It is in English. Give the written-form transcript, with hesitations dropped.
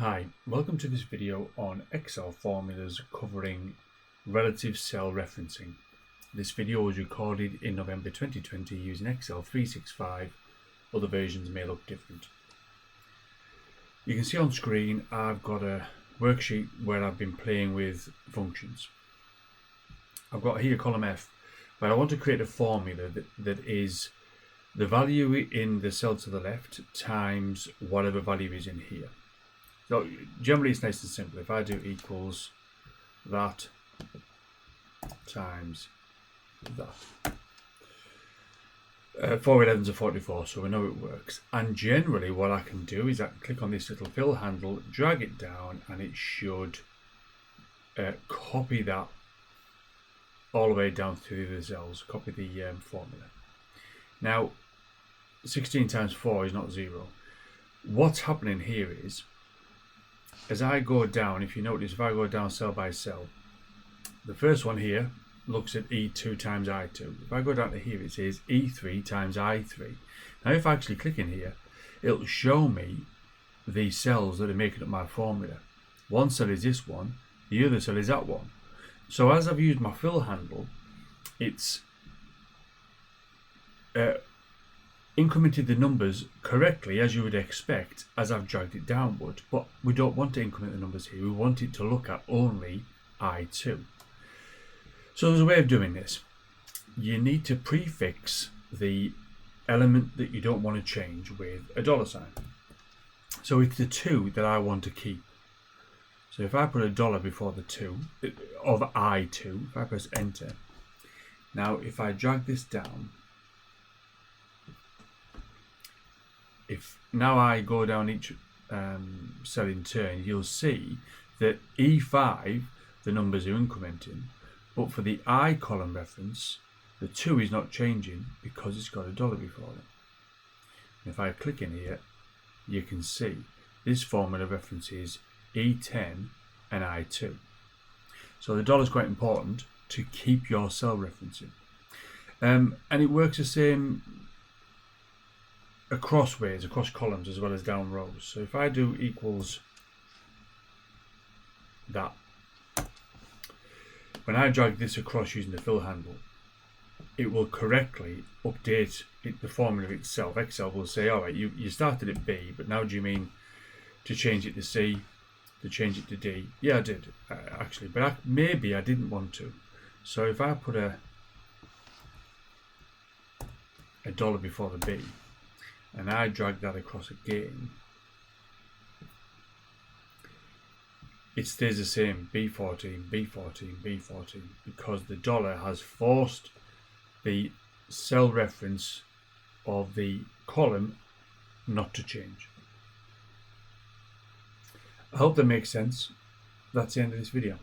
Hi, welcome to this video on Excel formulas covering relative cell referencing. This video was recorded in November 2020 using Excel 365. Other versions may look different. You can see on screen I've got a worksheet where I've been playing with functions. I've got here column F, but I want to create a formula that is the value in the cell to the left times whatever value is in here. So generally it's nice and simple. If I do equals that times that. 4 11s are 44, so we know it works. And generally what I can do is I can click on this little fill handle, drag it down, and it should copy that all the way down through the cells, copy the formula. Now 16 times 4 is not 0. What's happening here is, as I go down, if you notice, if I go down cell by cell, the first one here looks at E2 times I2. If I go down to here, it says E3 times I3. Now if I actually click in here, it'll show me the cells that are making up my formula. One cell is this one, the other cell is that one. So as I've used my fill handle, it's incremented the numbers correctly as you would expect as I've dragged it downward, but we don't want to increment the numbers here. We want it to look at only I2. So there's a way of doing this. You need to prefix the element that you don't want to change with a $sign. So it's the 2 that I want to keep. So if I put a $, before the 2 of I2, if I press enter, now if I drag this down, if now I go down each cell in turn, you'll see that E5, the numbers are incrementing, but for the I column reference, the 2 is not changing because it's got a $before it. And if I click in here, you can see this formula references E10 and I2. So the $, is quite important to keep your cell referencing. And it works the same across columns as well as down rows. So if I do equals that, when I drag this across using the fill handle, it will correctly update the formula itself. Excel will say, all right, you started at B, but now do you mean to change it to C, to change it to D? Yeah, I did actually, but maybe I didn't want to. So if I put a $, before the B, and I drag that across again, it stays the same, B14, B14, B14, because the $, has forced the cell reference of the column not to change. I hope that makes sense. That's the end of this video.